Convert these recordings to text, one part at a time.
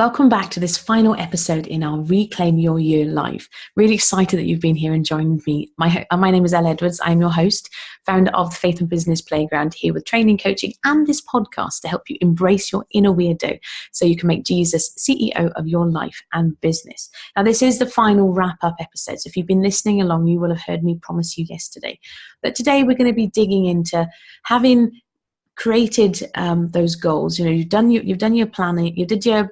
Welcome back to this final episode in our Reclaim Your Year Live. Really excited that you've been here and joined me. My name is Elle Edwards. I'm your host, founder of the Faith and Business Playground, here with training, coaching, and this podcast to help you embrace your inner weirdo so you can make Jesus CEO of your life and business. Now, this is the final wrap-up episode. So if you've been listening along, you will have heard me promise you yesterday. But today we're going to be digging into having created those goals. You know, you've done your planning, you did your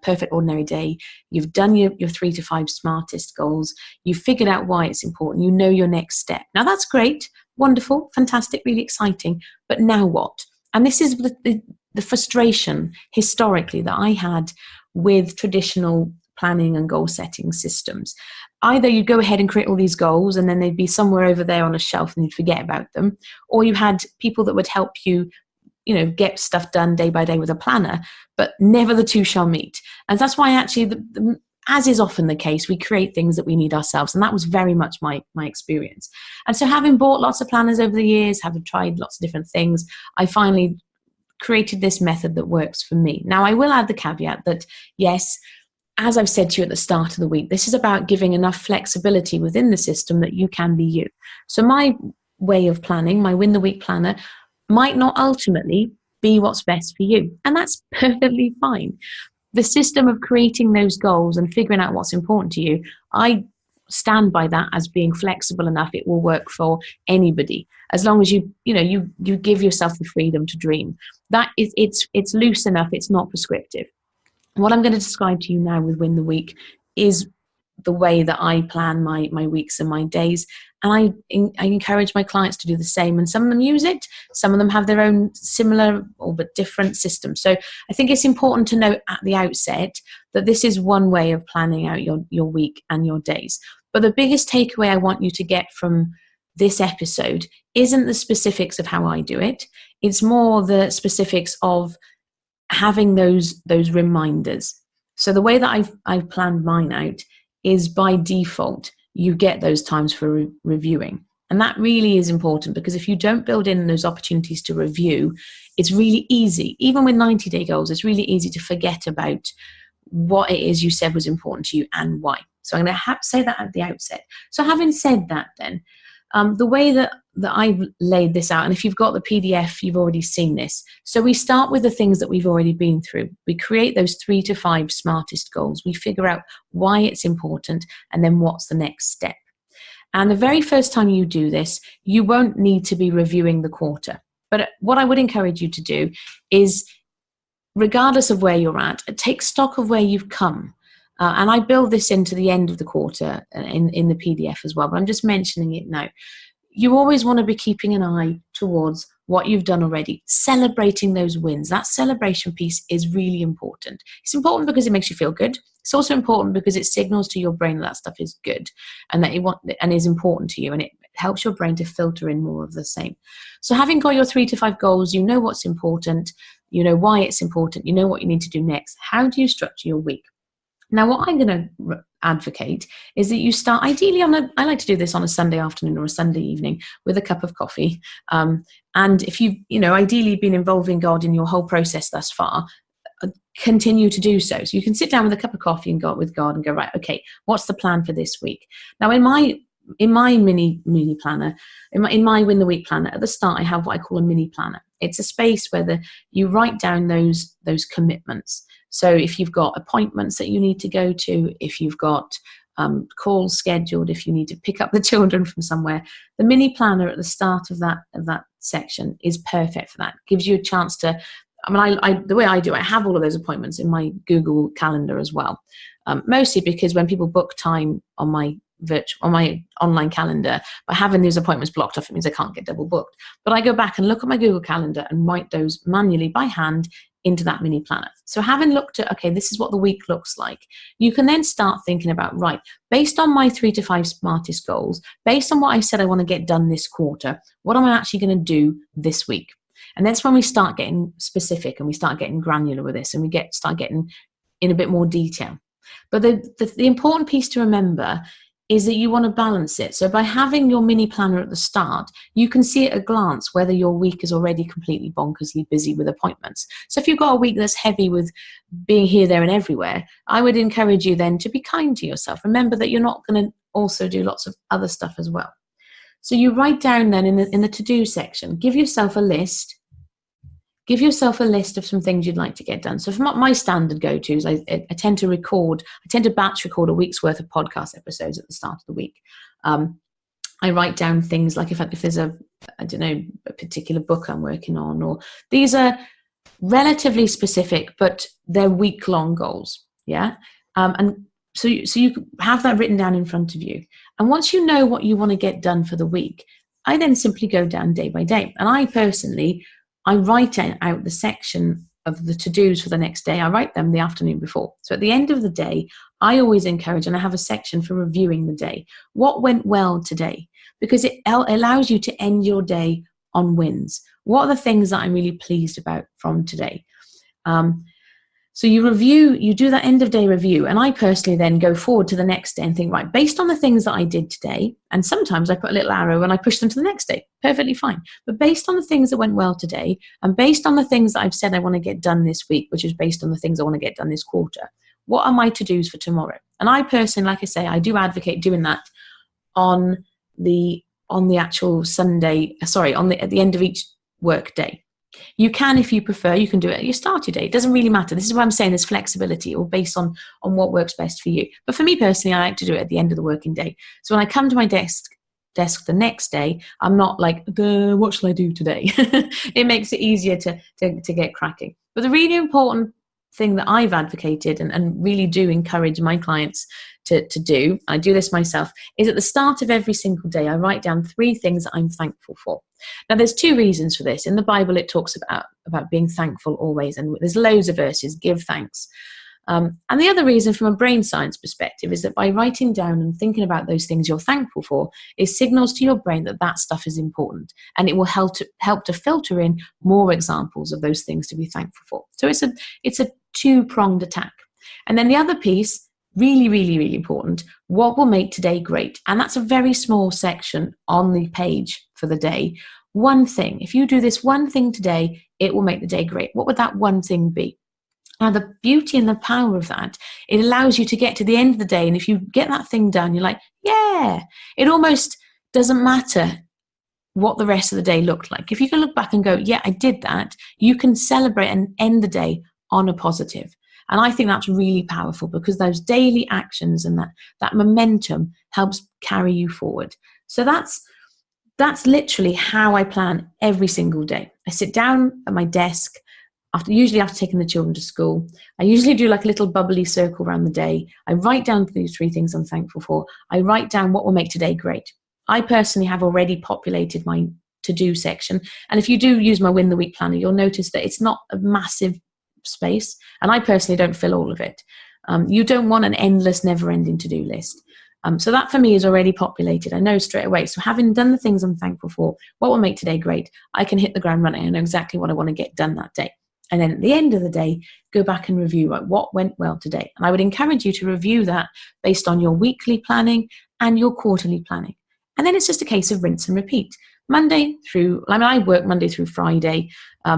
perfect ordinary day, you've done your 3 to 5 smartest goals, you've figured out why it's important, you know your next step. Now that's great, wonderful, fantastic, really exciting, but now what? And this is the frustration historically that I had with traditional planning and goal setting systems. Either you go ahead and create all these goals and then they'd be somewhere over there on a shelf and you'd forget about them, or you had people that would help you get stuff done day by day with a planner, but never the two shall meet. And that's why actually, as is often the case, we create things that we need ourselves. And that was very much my experience. And so having bought lots of planners over the years, having tried lots of different things, I finally created this method that works for me. Now, I will add the caveat that, yes, as I've said to you at the start of the week, this is about giving enough flexibility within the system that you can be you. So my way of planning, my Win the Week planner, might not ultimately be what's best for you. And that's perfectly fine. The system of creating those goals and figuring out what's important to you, I stand by that as being flexible enough. It will work for anybody, as long as you give yourself the freedom to dream. That is, it's loose enough, it's not prescriptive. What I'm going to describe to you now with Win the Week is the way that I plan my weeks and my days. And I encourage my clients to do the same. And some of them use it. Some of them have their own similar or but different systems. So I think it's important to note at the outset that this is one way of planning out your week and your days. But the biggest takeaway I want you to get from this episode isn't the specifics of how I do it. It's more the specifics of having those reminders. So the way that I've planned mine out is by default, you get those times for reviewing. And that really is important, because if you don't build in those opportunities to review, it's really easy, even with 90-day goals, it's really easy to forget about what it is you said was important to you and why. So I'm going to say that at the outset. So having said that then, the way that I've laid this out, and if you've got the PDF, you've already seen this. So we start with the things that we've already been through. We create those 3 to 5 smartest goals. We figure out why it's important and then what's the next step. And the very first time you do this, you won't need to be reviewing the quarter. But what I would encourage you to do is, regardless of where you're at, take stock of where you've come. And I build this into the end of the quarter in the PDF as well, but I'm just mentioning it now. You always want to be keeping an eye towards what you've done already, celebrating those wins. That celebration piece is really important. It's important because it makes you feel good. It's also important because it signals to your brain that stuff is good and that and is important to you, and it helps your brain to filter in more of the same. So having got your 3 to 5 goals, you know what's important, you know why it's important, you know what you need to do next. How do you structure your week? Now, what I'm going to advocate is that you start, ideally, I like to do this on a Sunday afternoon or a Sunday evening with a cup of coffee. And if you've, ideally been involving God in your whole process thus far, continue to do so. So you can sit down with a cup of coffee and go with God and go, right, okay, what's the plan for this week? Now, in my mini planner, in my Win the Week planner, at the start, I have what I call a mini planner. It's a space where you write down those commitments. So if you've got appointments that you need to go to, if you've got calls scheduled, if you need to pick up the children from somewhere, the mini planner at the start of that section is perfect for that. Gives you a chance to, the way I do, I have all of those appointments in my Google Calendar as well. Mostly because when people book time on my online calendar, by having these appointments blocked off, it means I can't get double booked. But I go back and look at my Google Calendar and write those manually by hand into that mini planner. So having looked at, okay, this is what the week looks like, you can then start thinking about, right, based on my 3 to 5 smartest goals, based on what I said I want to get done this quarter, what am I actually going to do this week? And that's when we start getting specific and we start getting granular with this, and we start getting in a bit more detail. But the important piece to remember is that you want to balance it. So by having your mini planner at the start, you can see at a glance whether your week is already completely bonkersly busy with appointments. So if you've got a week that's heavy with being here, there, and everywhere, I would encourage you then to be kind to yourself. Remember that you're not going to also do lots of other stuff as well. So you write down then in the to-do section, give yourself a list. Give yourself a list of some things you'd like to get done. So for my standard go-tos, I tend to batch record a week's worth of podcast episodes at the start of the week. I write down things like if there's a particular book I'm working on, or these are relatively specific, but they're week-long goals. Yeah. And so you have that written down in front of you. And once you know what you want to get done for the week, I then simply go down day by day. And I write out the section of the to-dos for the next day. I write them the afternoon before. So at the end of the day, I always encourage, and I have a section for reviewing the day. What went well today? Because it allows you to end your day on wins. What are the things that I'm really pleased about from today? So you do that end of day review. And I personally then go forward to the next day and think, right, based on the things that I did today, and sometimes I put a little arrow and I push them to the next day, perfectly fine. But based on the things that went well today, and based on the things that I've said I want to get done this week, which is based on the things I want to get done this quarter, what are my to-dos for tomorrow? And I personally, like I say, I do advocate doing that on the actual Sunday, at the end of each work day. You can, if you prefer, you can do it at your start of your day. It doesn't really matter. This is why I'm saying there's flexibility, or based on what works best for you. But for me personally, I like to do it at the end of the working day. So when I come to my desk the next day, I'm not like, what shall I do today? It makes it easier to get cracking. But the really important thing that I've advocated and really do encourage my clients to do, I do this myself, is at the start of every single day, I write down 3 things that I'm thankful for. Now, there's 2 reasons for this. In the Bible, it talks about being thankful always, and there's loads of verses, give thanks. And the other reason from a brain science perspective is that by writing down and thinking about those things you're thankful for, it signals to your brain that stuff is important, and it will help to filter in more examples of those things to be thankful for. So it's a 2-pronged attack. And then the other piece, really, really, really important, what will make today great? And that's a very small section on the page for the day. One thing. If you do this one thing today, it will make the day great. What would that one thing be? Now, the beauty and the power of that, it allows you to get to the end of the day, and if you get that thing done, you're like, yeah, it almost doesn't matter what the rest of the day looked like. If you can look back and go, yeah, I did that, you can celebrate and end the day on a positive. And I think that's really powerful, because those daily actions and that momentum helps carry you forward. So that's literally how I plan every single day. I sit down at my desk, usually after taking the children to school. I usually do like a little bubbly circle around the day. I write down these 3 things I'm thankful for. I write down what will make today great. I personally have already populated my to-do section. And if you do use my Win the Week planner, you'll notice that it's not a massive space. And I personally don't fill all of it. You don't want an endless, never-ending to-do list. So that for me is already populated. I know straight away. So having done the things I'm thankful for, what will make today great, I can hit the ground running. I know exactly what I want to get done that day. And then at the end of the day, go back and review what went well today. And I would encourage you to review that based on your weekly planning and your quarterly planning. And then it's just a case of rinse and repeat. I work Monday through Friday,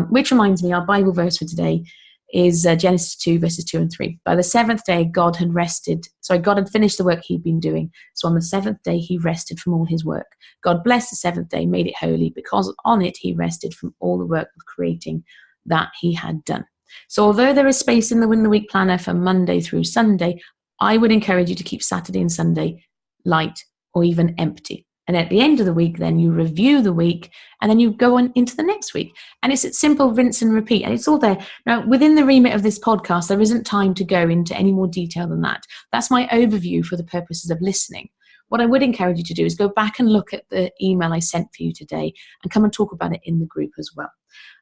which reminds me, our Bible verse for today is Genesis 2, verses 2 and 3. By the 7th day, God had finished the work he'd been doing. So on the 7th day, he rested from all his work. God blessed the 7th day, made it holy, because on it he rested from all the work of creating that he had done. So although there is space in the Win the Week planner for Monday through Sunday, I would encourage you to keep Saturday and Sunday light or even empty. And at the end of the week, then you review the week, and then you go on into the next week. And it's a simple rinse and repeat, and it's all there. Now, within the remit of this podcast, there isn't time to go into any more detail than that. That's my overview for the purposes of listening. What I would encourage you to do is go back and look at the email I sent for you today and come and talk about it in the group as well.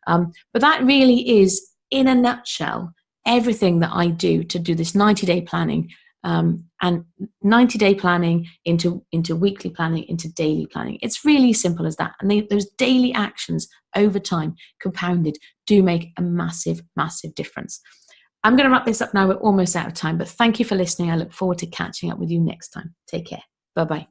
But that really is, in a nutshell, everything that I do to do this 90-day planning, and 90-day planning into weekly planning, into daily planning. It's really simple as that. And those daily actions over time, compounded, do make a massive, massive difference. I'm going to wrap this up now. We're almost out of time, but thank you for listening. I look forward to catching up with you next time. Take care. Bye-bye.